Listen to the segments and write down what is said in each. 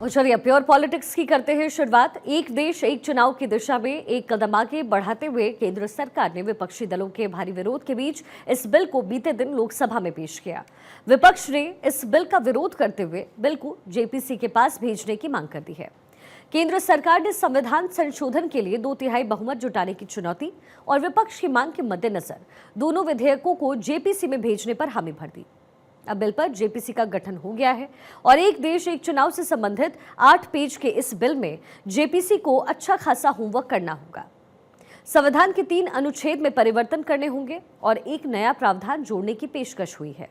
और चलिए pure politics की करते हैं शुरुआत। एक देश एक चुनाव की दिशा में एक कदम आगे बढ़ाते हुए केंद्र सरकार ने विपक्षी दलों के भारी विरोध के बीच इस बिल को बीते दिन लोकसभा में पेश किया। विपक्ष ने इस बिल का विरोध करते हुए बिल को जेपीसी के पास भेजने की मांग कर दी है। केंद्र सरकार ने संविधान संशोधन के लिए 2/3 बहुमत जुटाने की चुनौती और विपक्ष की मांग के मद्देनजर दोनों विधेयकों को जेपीसी में भेजने पर हामी भर दी। अब बिल पर जेपीसी का गठन हो गया है और एक देश एक चुनाव से संबंधित 8 पेज के इस बिल में जेपीसी को अच्छा खासा होमवर्क करना होगा। संविधान के 3 अनुच्छेद में परिवर्तन करने होंगे और एक नया प्रावधान जोड़ने की पेशकश हुई है।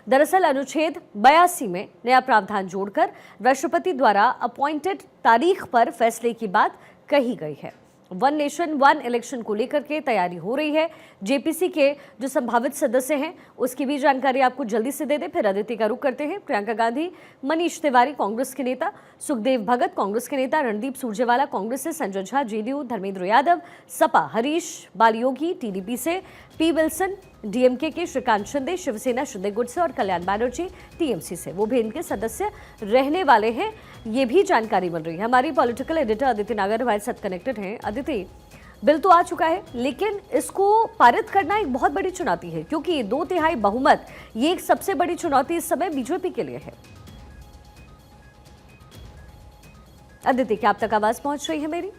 दरअसल अनुच्छेद 82 में नया प्रावधान जोड़कर राष्ट्रपति द्वारा अपॉइंटेड तारीख पर फैसले की बात कही गई है। वन नेशन वन इलेक्शन को लेकर के तैयारी हो रही है। जेपीसी के जो संभावित सदस्य हैं उसकी भी जानकारी आपको जल्दी से दे दें। फिर अदिति का रुख करते हैं। प्रियंका गांधी, मनीष तिवारी कांग्रेस के नेता, सुखदेव भगत कांग्रेस के नेता, रणदीप सुरजेवाला कांग्रेस से, संजय झा जेडीयू, धर्मेंद्र यादव सपा, हरीश बालियोगी टीडीपी से, पी विल्सन डीएमके के, श्रीकांत शिंदे शिवसेना शिंदे गुट से और कल्याण बैनर्जी टीएमसी से, वो भी इनके सदस्य रहने वाले हैं। ये भी जानकारी मिल रही है। हमारी पॉलिटिकल एडिटर अदिति नागर हमारे साथ कनेक्टेड हैं। अदिति, बिल तो आ चुका है लेकिन इसको पारित करना एक बहुत बड़ी चुनौती है क्योंकि 2/3 बहुमत ये एक सबसे बड़ी चुनौती इस समय बीजेपी के लिए है। अदिति, क्या आप तक आवाज पहुंच रही है मेरी?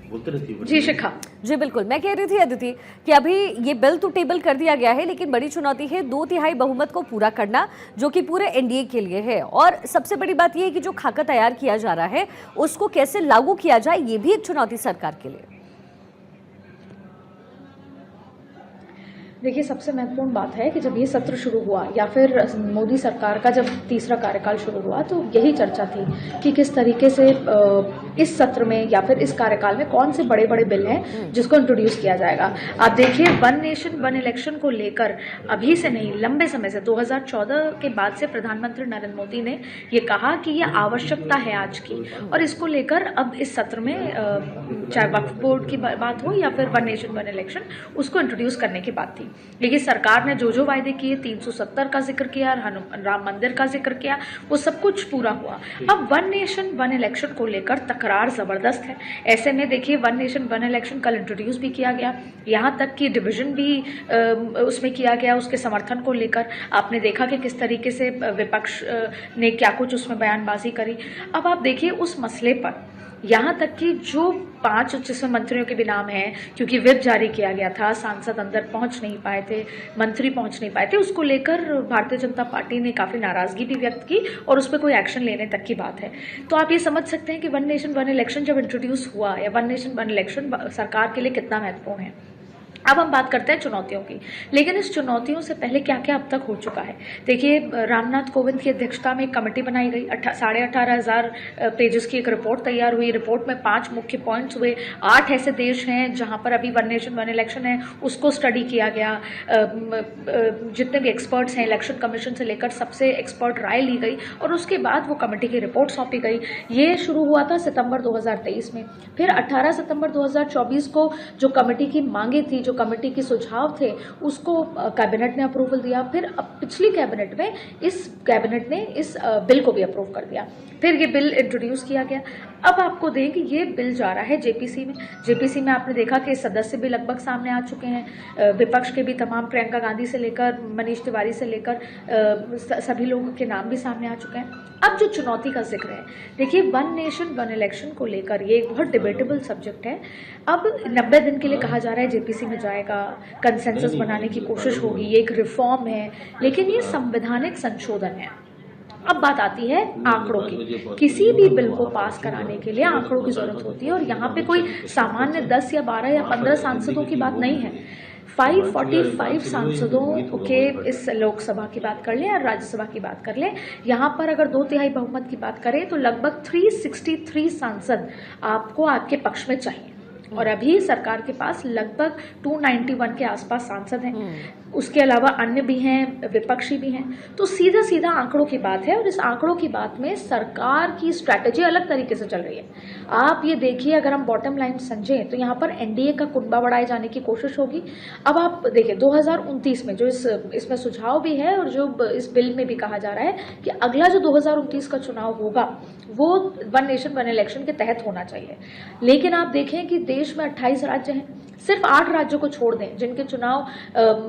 जी शिखा, जी बिल्कुल। मैं कह रही थी अदिति कि अभी ये बिल तो टेबल कर दिया गया है लेकिन बड़ी चुनौती है 2/3 बहुमत को पूरा करना जो कि पूरे एनडीए के लिए है। और सबसे बड़ी बात ये है कि जो खाका तैयार किया जा रहा है उसको कैसे लागू किया जाए, ये भी एक चुनौती सरकार के लिए। देखिए सबसे महत्वपूर्ण बात है कि जब ये सत्र शुरू हुआ या फिर मोदी सरकार का जब तीसरा कार्यकाल शुरू हुआ तो यही चर्चा थी कि किस तरीके से इस सत्र में या फिर इस कार्यकाल में कौन से बड़े बड़े बिल हैं जिसको इंट्रोड्यूस किया जाएगा। आप देखिए वन नेशन वन इलेक्शन को लेकर अभी से नहीं, लंबे समय से 2014 के बाद से प्रधानमंत्री नरेंद्र मोदी ने ये कहा कि ये आवश्यकता है आज की, और इसको लेकर अब इस सत्र में चाहे वक्फ बोर्ड की बात हो या फिर वन नेशन वन इलेक्शन, उसको इंट्रोड्यूस करने की बात थी। लेकिन सरकार ने जो जो वायदे किए, 370 का जिक्र किया, राम मंदिर का जिक्र किया, वो सब कुछ पूरा हुआ। अब वन नेशन वन इलेक्शन को लेकर तकरार जबरदस्त है। ऐसे में देखिए वन नेशन वन इलेक्शन कल इंट्रोड्यूस भी किया गया, यहाँ तक कि डिवीजन भी उसमें किया गया उसके समर्थन को लेकर। आपने देखा कि किस तरीके से विपक्ष ने क्या कुछ उसमें बयानबाजी करी। अब आप देखिए उस मसले पर यहाँ तक कि जो 5 जिसमें मंत्रियों के भी नाम हैं, क्योंकि व्हिप जारी किया गया था, सांसद अंदर पहुंच नहीं पाए थे, मंत्री पहुंच नहीं पाए थे, उसको लेकर भारतीय जनता पार्टी ने काफ़ी नाराजगी भी व्यक्त की और उस पर कोई एक्शन लेने तक की बात है। तो आप ये समझ सकते हैं कि वन नेशन वन इलेक्शन जब इंट्रोड्यूस हुआ या वन नेशन वन इलेक्शन सरकार के लिए कितना महत्वपूर्ण है। अब हम बात करते हैं चुनौतियों की, लेकिन इस चुनौतियों से पहले क्या क्या अब तक हो चुका है। देखिए रामनाथ कोविंद की अध्यक्षता में एक कमेटी बनाई गई, 18,500 पेजेस की एक रिपोर्ट तैयार हुई। रिपोर्ट में 5 मुख्य पॉइंट्स हुए। 8 ऐसे देश हैं जहां पर अभी वन नेशन वन इलेक्शन है, उसको स्टडी किया गया। जितने भी एक्सपर्ट्स हैं, इलेक्शन कमीशन से लेकर सबसे एक्सपर्ट राय ली गई और उसके बाद वो कमेटी की रिपोर्ट सौंपी गई। ये शुरू हुआ था सितंबर 2023 में। फिर 18 सितंबर 2024 को जो कमेटी की मांगे थी, जो कमेटी के सुझाव थे, उसको कैबिनेट ने अप्रूवल दिया। फिर पिछली कैबिनेट में इस कैबिनेट ने इस बिल को भी अप्रूव कर दिया। फिर ये बिल इंट्रोड्यूस किया गया। अब आपको दें कि ये बिल जा रहा है जेपीसी में। जेपीसी में आपने देखा कि सदस्य भी लगभग सामने आ चुके हैं, विपक्ष के भी तमाम, प्रियंका गांधी से लेकर मनीष तिवारी से लेकर सभी लोगों के नाम भी सामने आ चुके हैं। अब जो चुनौती का जिक्र है, देखिए वन नेशन वन इलेक्शन को लेकर ये एक बहुत डिबेटेबल सब्जेक्ट है। अब 90 दिन के लिए कहा जा रहा है जेपीसी में जाएगा, कंसेंसस बनाने की कोशिश होगी, ये एक रिफॉर्म है, लेकिन ये संवैधानिक संशोधन है। अब बात आती है आंकड़ों की। किसी भी बिल को पास कराने के लिए आंकड़ों की जरूरत होती है और यहाँ पे कोई सामान्य 10 या 12 या 15 सांसदों की बात नहीं है। 545 सांसदों के इस लोकसभा की बात कर लें या राज्यसभा की बात कर लें, यहाँ पर अगर 2/3 बहुमत की बात करें तो लगभग 363 सांसद आपको आपके पक्ष में चाहिए। और अभी सरकार के पास लगभग 291 के आसपास सांसद हैं। उसके अलावा अन्य भी हैं, विपक्षी भी हैं। तो सीधा सीधा आंकड़ों की बात है और इस आंकड़ों की बात में सरकार की स्ट्रैटेजी अलग तरीके से चल रही है। आप ये देखिए, अगर हम बॉटम लाइन समझें तो यहाँ पर एनडीए का कुनबा बढ़ाए जाने की कोशिश होगी। अब आप देखिए 2029 में जो इसमें सुझाव भी है और जो इस बिल में भी कहा जा रहा है कि अगला जो 2029 का चुनाव होगा वो वन नेशन वन इलेक्शन के तहत होना चाहिए। लेकिन आप देखें कि देश में 28 राज्य हैं, सिर्फ 8 राज्यों को छोड़ दें जिनके चुनाव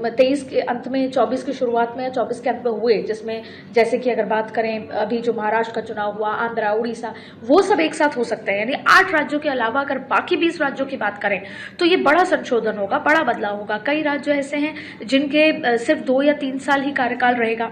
23 के अंत में, 24 की शुरुआत में या 24 के अंत में हुए, जिसमें जैसे कि अगर बात करें अभी जो महाराष्ट्र का चुनाव हुआ, आंध्रा, उड़ीसा, वो सब एक साथ हो सकते हैं। यानी 8 राज्यों के अलावा अगर बाकी 20 राज्यों की बात करें तो ये बड़ा संशोधन होगा, बड़ा बदलाव होगा। कई राज्य ऐसे हैं जिनके सिर्फ 2 या 3 साल ही कार्यकाल रहेगा,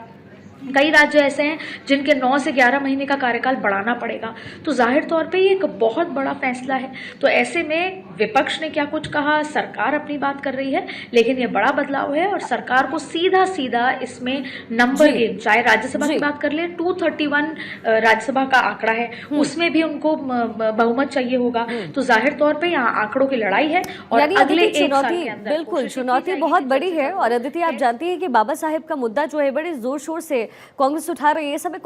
कई राज्य ऐसे हैं जिनके 9 से 11 महीने का कार्यकाल बढ़ाना पड़ेगा। तो जाहिर तौर पे ये एक बहुत बड़ा फैसला है। तो ऐसे में विपक्ष ने क्या कुछ कहा, सरकार अपनी बात कर रही है, लेकिन ये बड़ा बदलाव है और सरकार को सीधा सीधा इसमें नंबर गेम, चाहे राज्यसभा की बात कर ले, 231 राज्यसभा का आंकड़ा है, उसमें भी उनको बहुमत चाहिए होगा। तो जाहिर तौर पर यहाँ आंकड़ों की लड़ाई है और अगले एक साल के अंदर बिल्कुल चुनौती बहुत बड़ी है। और अदिति, आप जानती है कि बाबा साहेब का मुद्दा जो है बड़े जोर शोर से कांग्रेस उठा रही है। समय